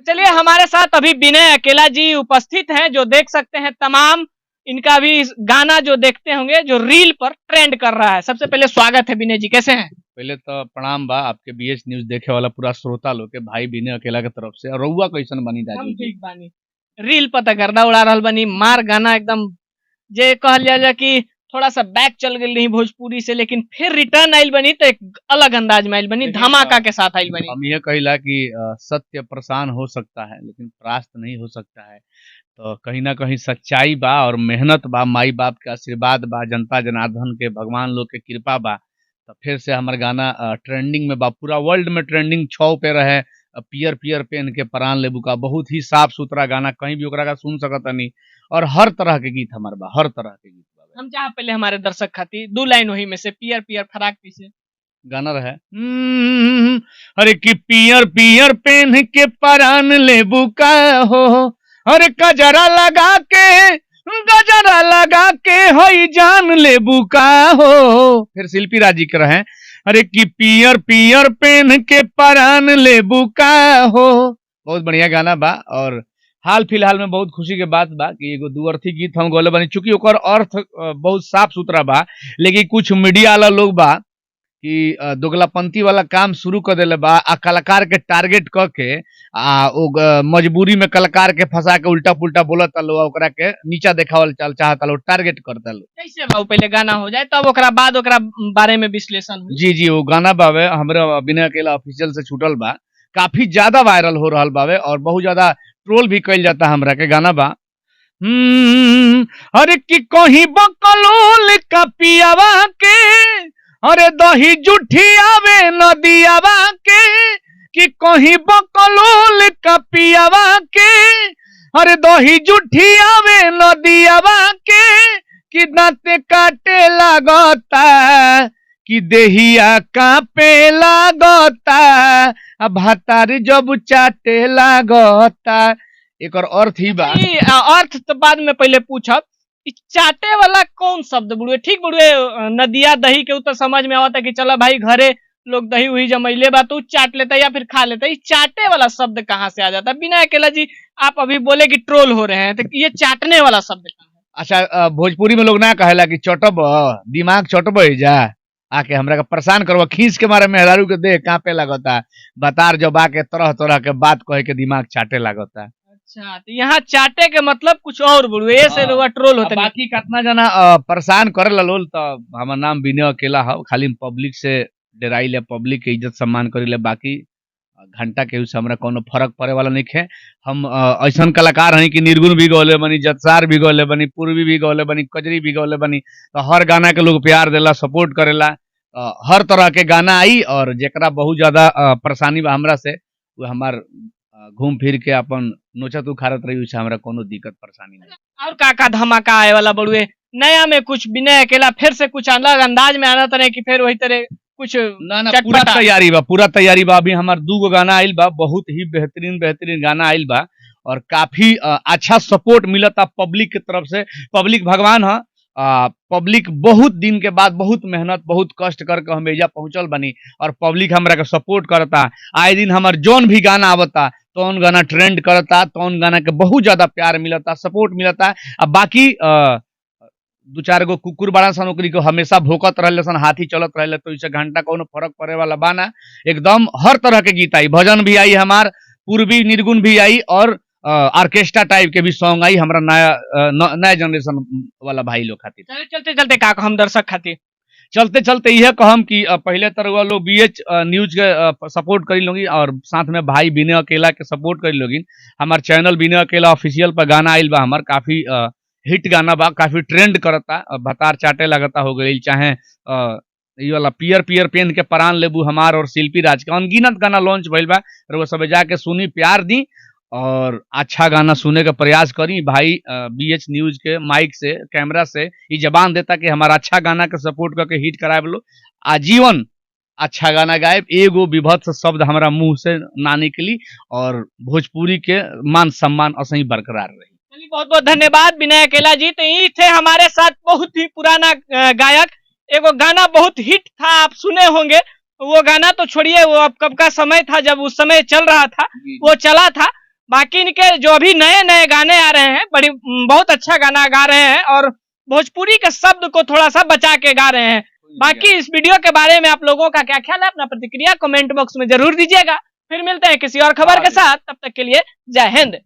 तो चलिए हमारे साथ अभी विनय अकेला जी उपस्थित हैं, जो देख सकते हैं तमाम इनका भी गाना जो देखते होंगे जो रील पर ट्रेंड कर रहा है। सबसे पहले स्वागत है विनय जी, कैसे हैं? पहले तो प्रणाम बा आपके बीएच न्यूज देखे वाला पूरा श्रोता लोग के भाई विनय अकेला के तरफ से। और रउआ कैसन बनी हम राजू जी? ठीक बानी। रील पता गर्दा उड़ा रहल बनी, मार गाना एकदम जे कहल जा कि थोड़ा सा बैक चल गई रही भोजपुरी से, लेकिन फिर रिटर्न आइल बनी तो एक अलग अंदाज में आइल बनी, धमाका के साथ आइल बनी। हम ये कहिला कि सत्य प्रसान हो सकता है लेकिन परास्त नहीं हो सकता है। तो कहीं ना कहीं सच्चाई बा और मेहनत बा, माई बाप के आशीर्वाद बा, जनता जनार्दन के, भगवान लोग के कृपा बा। तो फिर से हमार गाना ट्रेंडिंग में बा, पूरा वर्ल्ड में ट्रेंडिंग 6 पे रहे। पियर पियर पेन के परान लेबू का बहुत ही साफ सुथरा गाना, कहीं भी ओकरा का सुन सकता नहीं। और हर तरह के गीत हमार बा, हर तरह के गीत बा। हम चाह पहले हमारे दर्शक खाती 2 लाइन वही में से, पियर पियर फराक पीछे गाना रहे अरे कि पियर पियर पेन के परान लेबू का हो, अरे गजरा लगा के हई जान लेबू का हो। फिर शिल्पी राजी के रहे अरे कि पियर पियर पेन के परान लेबू का हो। बहुत बढ़िया गाना बा। और हाल फिलहाल में बहुत खुशी के बात बा कि एगो दुअर्थी गीत हम गौले बनी, चूंकि ओकर अर्थ बहुत साफ सुथरा बा, लेकिन कुछ मीडिया वाला लोग बा कि दोगलापंथी वाला काम शुरू कर देले बा, आ कलाकार के टारगेट क के मजबूरी में कलाकार के फंसा के उल्टा पुल्टा बोलता लो, ओकरा के नीचा देखावल चाहता लो, टारगेट करता लो। कैसे बा पहले गाना हो जाए तब ओकरा बाद ओकरा बारे में विश्लेषण हो। जी वो गाना बावे हमरे विनय अकेला ऑफिशियल से छूटल बा, काफी ज्यादा वायरल हो रहल बावे और बहुत ज्यादा ट्रोल भी कइल जाता हमरा के गाना बा। अरे कि कहीं बकलोल का पियावा के, अरे दही जुठी आवे नदियावा के, कि कहीं बकलोल का पियावा के, अरे दही जुठी आवे नदियावा के, कि दांते काटे लागता, कि देहिया कांपे लागता, अब भातार जब चाटे लागता। एक और अर्थ ही बा। अर्थ तो बाद में पहले पूछब, चाटे वाला कौन शब्द बुढ़े? ठीक बुढ़े नदिया दही के तो समझ में आवता कि चला भाई घरे लोग दही वही जमैले बा तो चाट लेता या फिर खा लेता। चाटे वाला शब्द कहाँ से आ जाता? बिना अकेला जी आप अभी बोले कि ट्रोल हो रहे हैं, तो ये चाटने वाला शब्द कहाँ है? अच्छा भोजपुरी में लोग ना कहेला कि चटब दिमाग चटब जा आके हमरा के परेशान करवा, खींच के मारे मेहरारू के देह कांपे लगता, बतार जब आके तरह तरह के बात कहे के दिमाग चाटे लगता। अच्छा तो यहाँ चाटे के मतलब कुछ और बुढ़े से ट्रोल होता। बाकी कितना जना परेशान करे ला लोल। तो हमार नाम विनय अकेला है, खाली पब्लिक से डराई ले, पब्लिक के इज्जत सम्मान करी ले, बाकी घंटा के उससे हमरा कोनो फर्क पड़े वाला नहीं है। हम ऐसा कलाकार हैं कि निर्गुण भी गौले बनी, जतसार भी गौले बनी, पूर्वी भी गौले बनी, कजरी भी गौले बनी। तो हर गाना के लोग प्यार देला, सपोर्ट करेला। हर तरह के गाना आई और जेकरा बहुत ज्यादा परेशानी बा हमरा से, वो हमार घूम फिर के अपन नोचत उखाड़त रही, उससे हमरा कोनो दिक्कत परेशानी नहीं। और का धमाका आए वाला बड़ुए नया में कुछ विनय अकेला फिर से कुछ अलग अंदाज में आना तरह की फिर वही तरह कुछ ना पूरा तैयारी बा, पूरा तैयारी बा। अभी हमार 2 गाना आइल बा, बहुत ही बेहतरीन गाना आइल बा और काफी अच्छा सपोर्ट मिलता पब्लिक के तरफ से। पब्लिक भगवान है, पब्लिक बहुत दिन के बाद बहुत मेहनत बहुत कष्ट करके हम एजा पहुंचल बनी और पब्लिक हमरा के सपोर्ट करता। आए दिन हमार जोन भी गाना आवता तौन गाना ट्रेंड करता, तौन गाना के बहुत ज्यादा प्यार मिलता, सपोर्ट मिलता। अब बाकी 2-4 गो कुकुर बड़ा सन ओकरी को हमेशा भोकत रहले सन, हाथी चलत रहले, तो इससे घंटा कोनो फर्क पड़े वाला बाना। एकदम हर तरह के गीत आई, भजन भी आई हमार, पूर्वी निर्गुण भी आई और ऑर्केस्ट्रा टाइप के भी सॉन्ग आई हमरा नया जनरेशन वाला भाई लोग खातिर। चलते का हम दर्शक खातिर चलते यह कहम कि पहले तरह लोग बीएच न्यूज के सपोर्ट करी लोगी और साथ में भाई विनय अकेला के सपोर्ट करी लोगी। हमार चैनल विनय अकेला ऑफिशियल पर गाना आइल बा, हमार काफी हिट गाना बा, काफी ट्रेंड करता, भतार चाटे लगता हो गई, चाहे ये वाला पियर पियर पेन के परान लेबू हमार और शिल्पी राज के अनगिनत गाना लॉन्च भइल बा। वो सब जाके सुनी, प्यार दी और अच्छा गाना सुने का प्रयास करी। भाई बीएच न्यूज के माइक से, कैमरा से ये जबान देता कि हमारा अच्छा गाना के सपोर्ट करके हिट कराए लो, आजीवन अच्छा गाना गायब, एगो विभत्स शब्द हमारा मुंह से ना निकली और भोजपुरी के मान सम्मान असही बरकरार रही। चलिए बहुत बहुत धन्यवाद विनय अकेला जी। तो ये थे हमारे साथ बहुत ही पुराना गायक, एगो गाना बहुत हिट था, आप सुने होंगे। वो गाना तो छोड़िए, वो अब कब का समय था जब उस समय चल रहा था, वो चला था। बाकी इनके जो अभी नए नए गाने आ रहे हैं बहुत अच्छा गाना गा रहे हैं और भोजपुरी के शब्द को थोड़ा सा बचा के गा रहे हैं। बाकी इस वीडियो के बारे में आप लोगों का क्या ख्याल है, अपना प्रतिक्रिया कमेंट बॉक्स में जरूर दीजिएगा। फिर मिलते हैं किसी और खबर के साथ, तब तक के लिए जय हिंद।